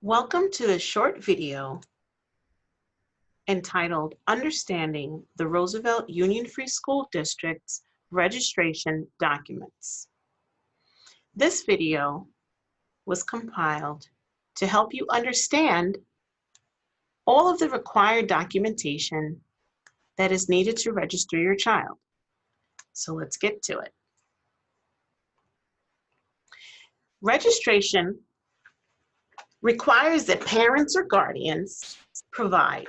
Welcome to a short video entitled Understanding the Roosevelt Union Free School District's Registration Documents. This video was compiled to help you understand all of the required documentation that is needed to register your child. So let's get to it. Registration requires that parents or guardians provide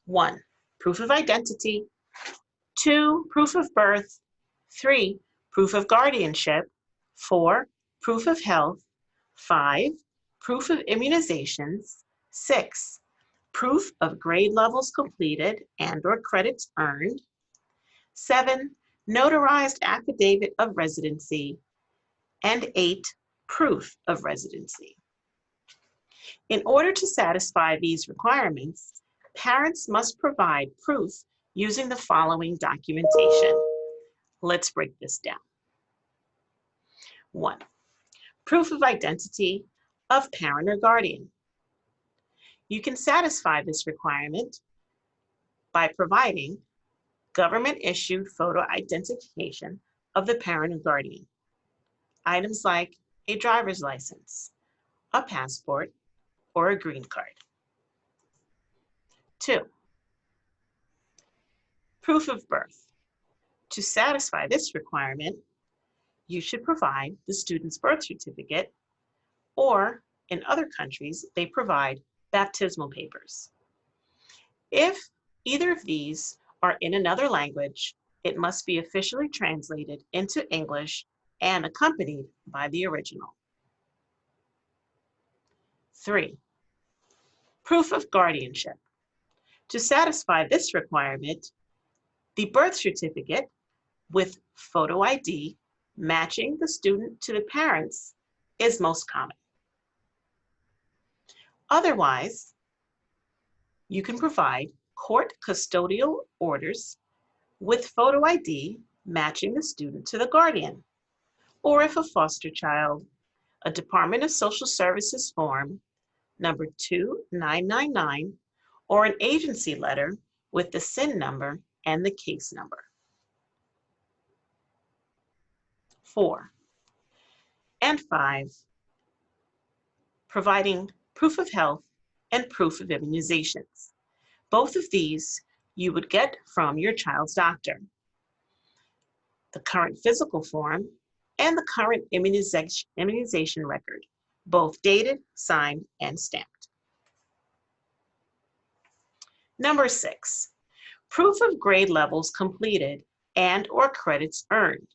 1. Proof of identity, 2. Proof of birth, 3. Proof of guardianship, 4. Proof of health, 5. Proof of immunizations, 6. Proof of grade levels completed and/or credits earned, 7. Notarized affidavit of residency, and 8. Proof of residency. In order to satisfy these requirements, parents must provide proof using the following documentation. Let's break this down. 1. Proof of identity of parent or guardian. You can satisfy this requirement by providing government-issued photo identification of the parent or guardian. Items like a driver's license, a passport, or a green card. 2. Proof of birth. To satisfy this requirement, you should provide the student's birth certificate, or in other countries, they provide baptismal papers. If either of these are in another language, it must be officially translated into English and accompanied by the original. 3. Proof of guardianship. To satisfy this requirement, the birth certificate with photo ID matching the student to the parents is most common. Otherwise, you can provide court custodial orders with photo ID matching the student to the guardian, or if a foster child, a Department of Social Services form number 2999, or an agency letter with the SIN number and the case number. 4. And 5, providing proof of health and proof of immunizations. Both of these you would get from your child's doctor. The current physical form and the current immunization record, both dated, signed, and stamped. Number 6, proof of grade levels completed and/or credits earned.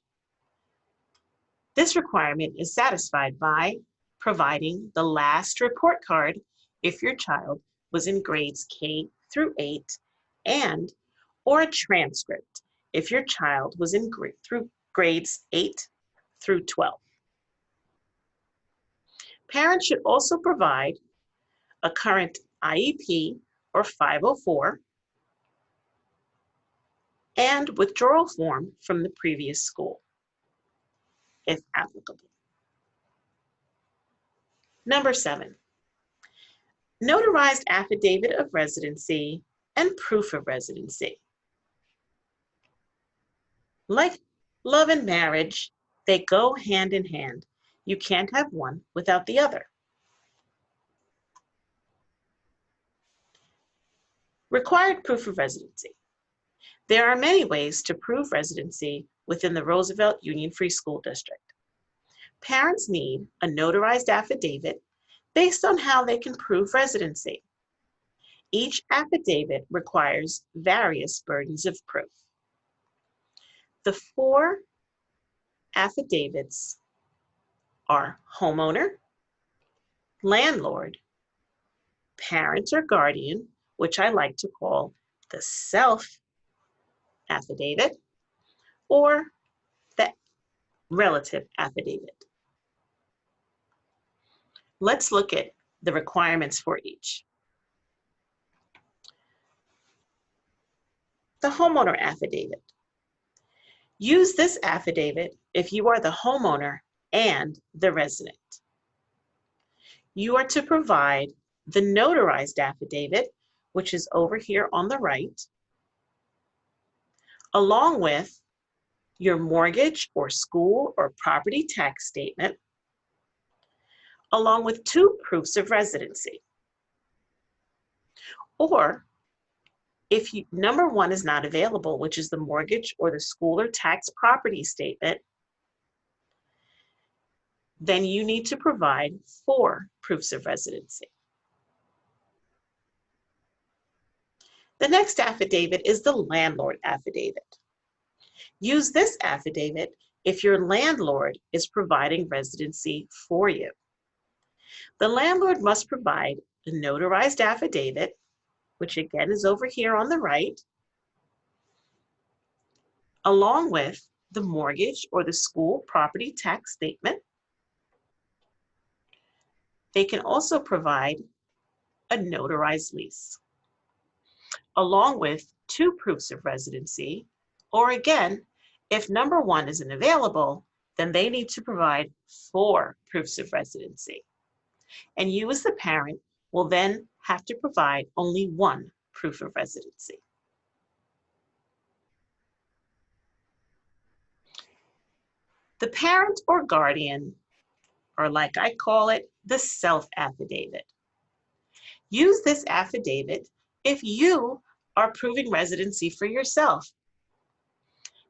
This requirement is satisfied by providing the last report card if your child was in grades K through 8, and or a transcript if your child was in grades 8 through 12. Parents should also provide a current IEP or 504 and withdrawal form from the previous school, if applicable. Number 7, notarized affidavit of residency and proof of residency. Like love and marriage, they go hand in hand. You can't have one without the other. Required proof of residency. There are many ways to prove residency within the Roosevelt Union Free School District. Parents need a notarized affidavit based on how they can prove residency. Each affidavit requires various burdens of proof. The 4 affidavits are homeowner, landlord, parent or guardian, which I like to call the self affidavit, or the relative affidavit. Let's look at the requirements for each. The homeowner affidavit. Use this affidavit if you are the homeowner and the resident. You are to provide the notarized affidavit, which is over here on the right, along with your mortgage or school or property tax statement, along with 2 proofs of residency. Or if number 1 is not available, which is the mortgage or the school or tax property statement, then you need to provide 4 proofs of residency. The next affidavit is the landlord affidavit. Use this affidavit if your landlord is providing residency for you. The landlord must provide a notarized affidavit, which again is over here on the right, along with the mortgage or the school property tax statement. They can also provide a notarized lease, along with 2 proofs of residency, or again, if number 1 isn't available, then they need to provide 4 proofs of residency. And you as the parent will then have to provide only 1 proof of residency. The parent or guardian, or like I call it, the self-affidavit. Use this affidavit if you are proving residency for yourself.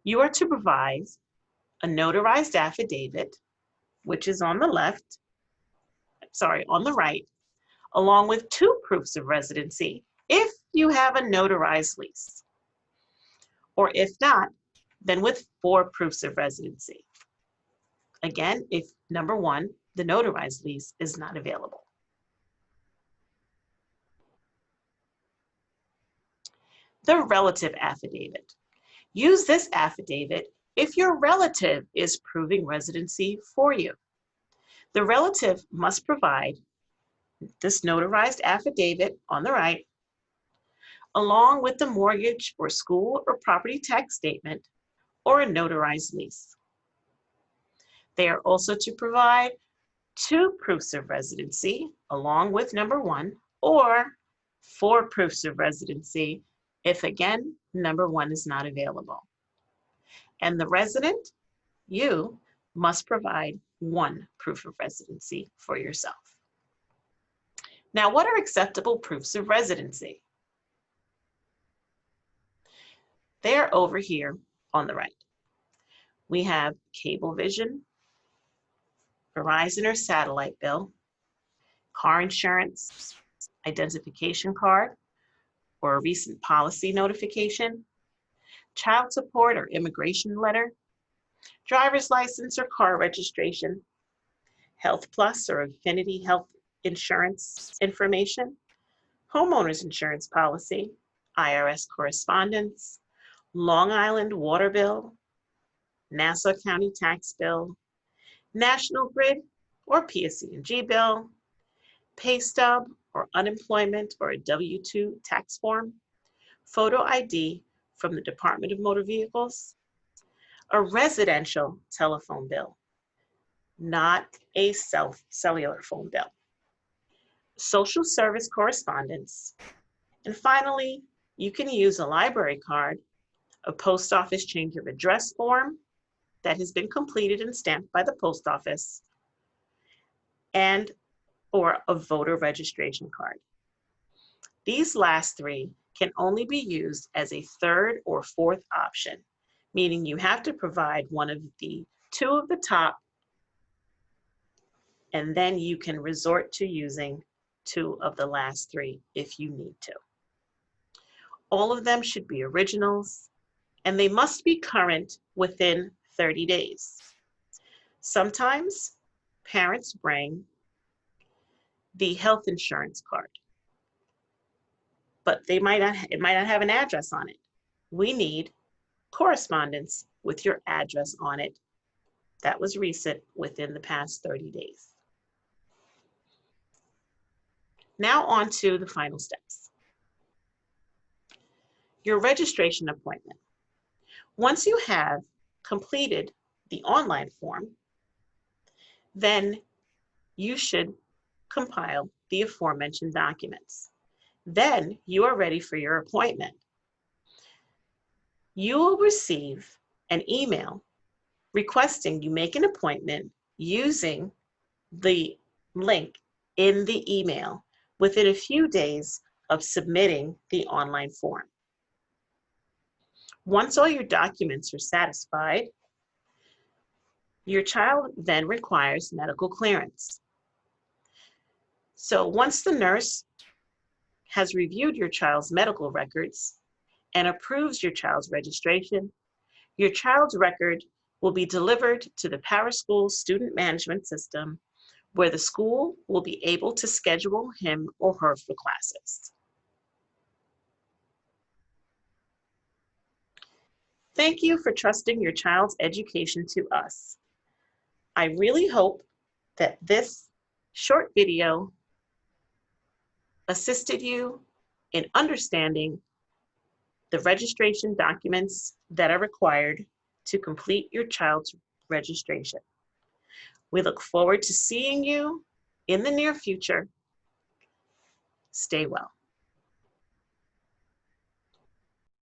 You are to provide a notarized affidavit, which is on the right, along with 2 proofs of residency if you have a notarized lease. Or if not, then with 4 proofs of residency. Again, if number 1, the notarized lease, is not available. The relative affidavit. Use this affidavit if your relative is proving residency for you. The relative must provide this notarized affidavit on the right, along with the mortgage or school or property tax statement or a notarized lease. They are also to provide 2 proofs of residency along with number 1, or 4 proofs of residency if again number 1 is not available. And the resident, you, must provide 1 proof of residency for yourself. Now, what are acceptable proofs of residency? They're over here on the right. We have Cablevision, Verizon or satellite bill, car insurance, identification card, or a recent policy notification, child support or immigration letter, driver's license or car registration, Health Plus or Affinity Health Insurance information, homeowners insurance policy, IRS correspondence, Long Island water bill, Nassau County tax bill, National Grid or PSE&G bill, pay stub or unemployment or a W-2 tax form, photo ID from the Department of Motor Vehicles, a residential telephone bill, not a cellular phone bill, social service correspondence, and finally, you can use a library card, a post office change of address form that has been completed and stamped by the post office, and or a voter registration card. These last 3 can only be used as a 3rd or 4th option, meaning you have to provide one of the 2 of the top, and then you can resort to using 2 of the last 3 if you need to. All of them should be originals, and they must be current within 30 days. Sometimes parents bring the health insurance card, but it might not have an address on it. We need correspondence with your address on it that was recent within the past 30 days. Now on to the final steps. Your registration appointment. Once you have completed the online form, then you should compile the aforementioned documents. Then you are ready for your appointment. You will receive an email requesting you make an appointment using the link in the email within a few days of submitting the online form. Once all your documents are satisfied, your child then requires medical clearance. So once the nurse has reviewed your child's medical records and approves your child's registration, your child's record will be delivered to the ParaSchool student management system, where the school will be able to schedule him or her for classes. Thank you for trusting your child's education to us. I really hope that this short video assisted you in understanding the registration documents that are required to complete your child's registration. We look forward to seeing you in the near future. Stay well.